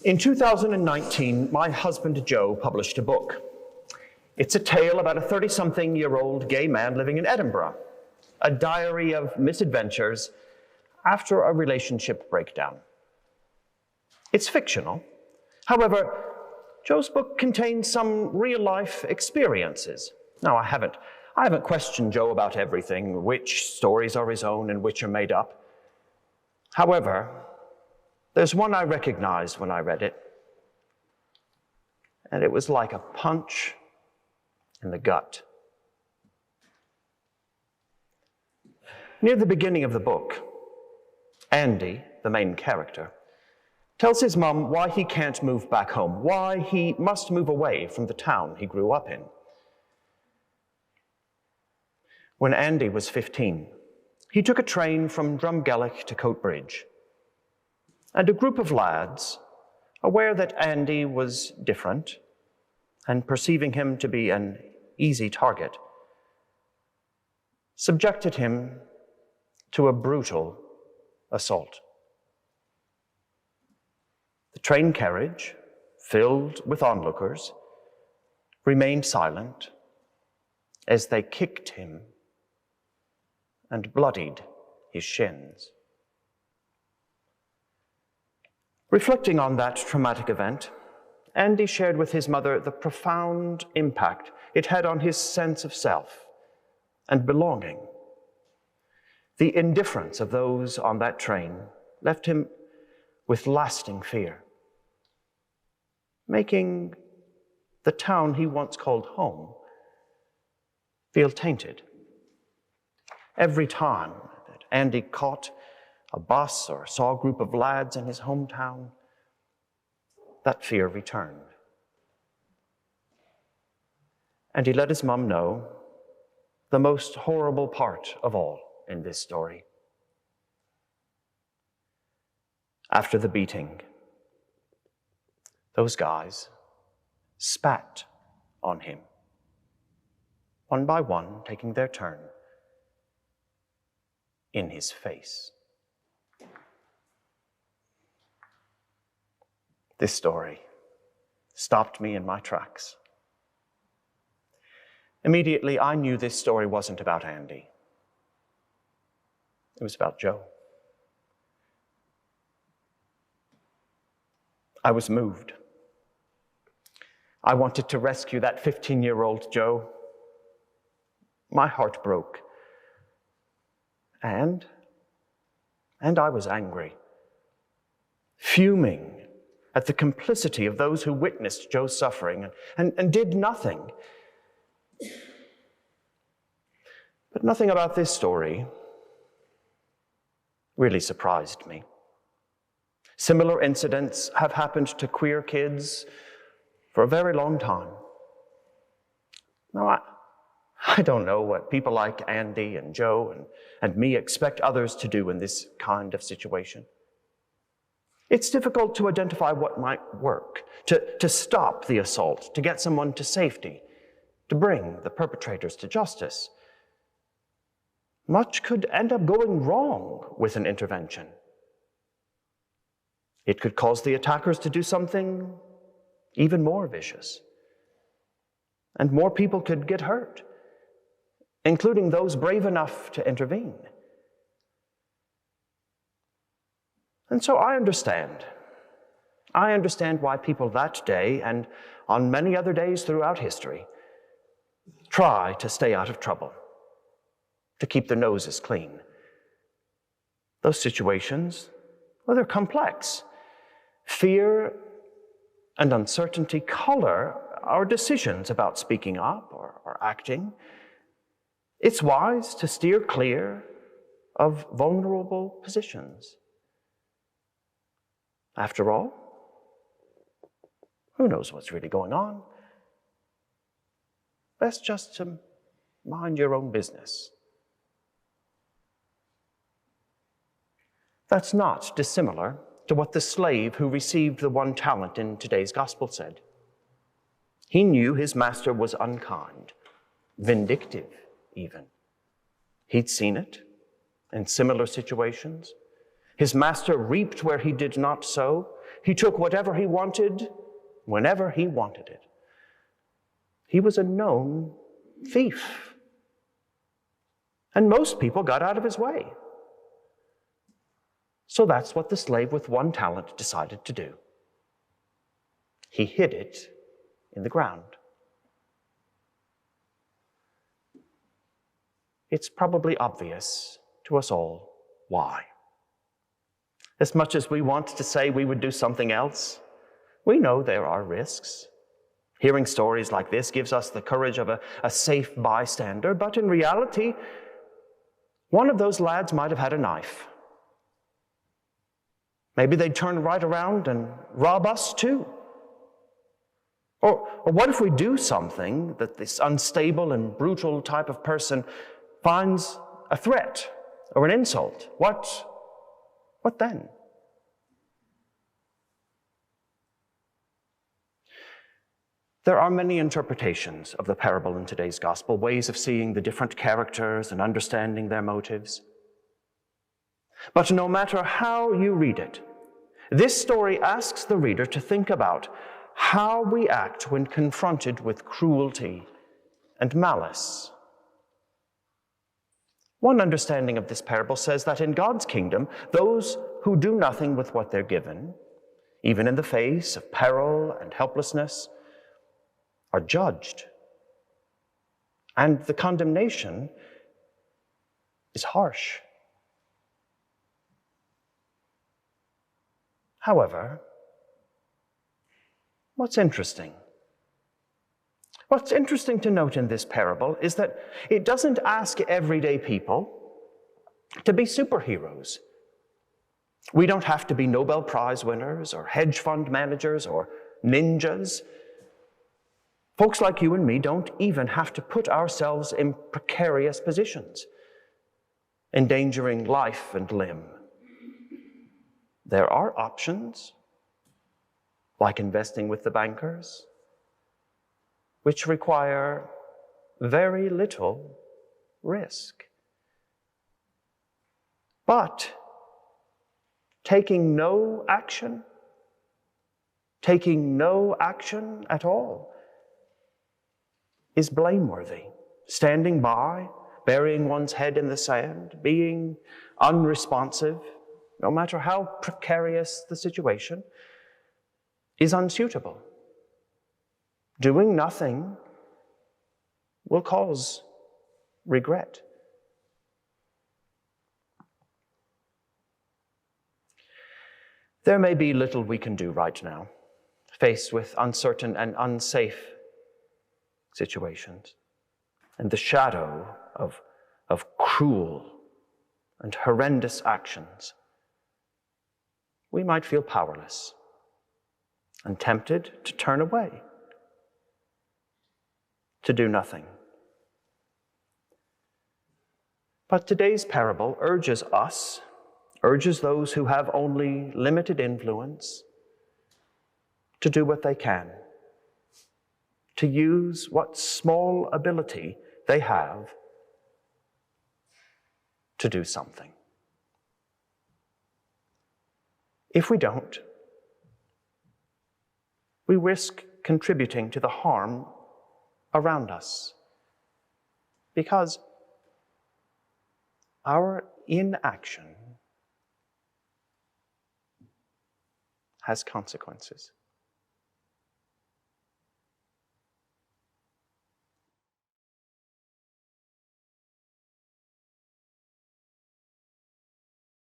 In 2019, my husband Joe published a book. It's a tale about a 30-something-year-old gay man living in Edinburgh, a diary of misadventures after a relationship breakdown. It's fictional. However, Joe's book contains some real-life experiences. Now, I haven't questioned Joe about everything, which stories are his own and which are made up. However, there's one I recognized when I read it, and it was like a punch in the gut. Near the beginning of the book, Andy, the main character, tells his mum why he can't move back home, why he must move away from the town he grew up in. When Andy was 15, he took a train from Drumgellic to Coatbridge, and a group of lads, aware that Andy was different and perceiving him to be an easy target, subjected him to a brutal assault. The train carriage, filled with onlookers, remained silent as they kicked him and bloodied his shins. Reflecting on that traumatic event, Andy shared with his mother the profound impact it had on his sense of self and belonging. The indifference of those on that train left him with lasting fear, making the town he once called home feel tainted. Every time that Andy caught a bus or saw a group of lads in his hometown, that fear returned. And he let his mum know the most horrible part of all in this story. After the beating, those guys spat on him, one by one, taking their turn in his face. This story stopped me in my tracks. Immediately, I knew this story wasn't about Andy. It was about Joe. I was moved. I wanted to rescue that 15-year-old Joe. My heart broke. And I was angry, fuming at the complicity of those who witnessed Joe's suffering and did nothing. But nothing about this story really surprised me. Similar incidents have happened to queer kids for a very long time. Now, I don't know what people like Andy and Joe and me expect others to do in this kind of situation. It's difficult to identify what might work, to stop the assault, to get someone to safety, to bring the perpetrators to justice. Much could end up going wrong with an intervention. It could cause the attackers to do something even more vicious. And more people could get hurt, including those brave enough to intervene. And so I understand. I understand why people that day, and on many other days throughout history, try to stay out of trouble, to keep their noses clean. Those situations, well, they're complex. Fear and uncertainty color our decisions about speaking up or acting. It's wise to steer clear of vulnerable positions. After all, who knows what's really going on? Best just to mind your own business. That's not dissimilar to what the slave who received the one talent in today's gospel said. He knew his master was unkind, vindictive even. He'd seen it in similar situations. His master reaped where he did not sow. He took whatever he wanted, whenever he wanted it. He was a known thief. And most people got out of his way. So that's what the slave with 1 talent decided to do. He hid it in the ground. It's probably obvious to us all why. As much as we want to say we would do something else, we know there are risks. Hearing stories like this gives us the courage of a safe bystander, but in reality, one of those lads might have had a knife. Maybe they'd turn right around and rob us too. Or what if we do something that this unstable and brutal type of person finds a threat or an insult? What then? There are many interpretations of the parable in today's gospel, ways of seeing the different characters and understanding their motives. But no matter how you read it, this story asks the reader to think about how we act when confronted with cruelty and malice. One understanding of this parable says that in God's kingdom, those who do nothing with what they're given, even in the face of peril and helplessness, are judged. And the condemnation is harsh. However, what's interesting to note in this parable is that it doesn't ask everyday people to be superheroes. We don't have to be Nobel Prize winners or hedge fund managers or ninjas. Folks like you and me don't even have to put ourselves in precarious positions, endangering life and limb. There are options, like investing with the bankers, which require very little risk. But taking no action at all, is blameworthy. Standing by, burying one's head in the sand, being unresponsive, no matter how precarious the situation, is unsuitable. Doing nothing will cause regret. There may be little we can do right now, faced with uncertain and unsafe situations, and the shadow of cruel and horrendous actions. We might feel powerless and tempted to turn away, to do nothing. But today's parable urges those who have only limited influence to do what they can, to use what small ability they have to do something. If we don't, we risk contributing to the harm around us, because our inaction has consequences.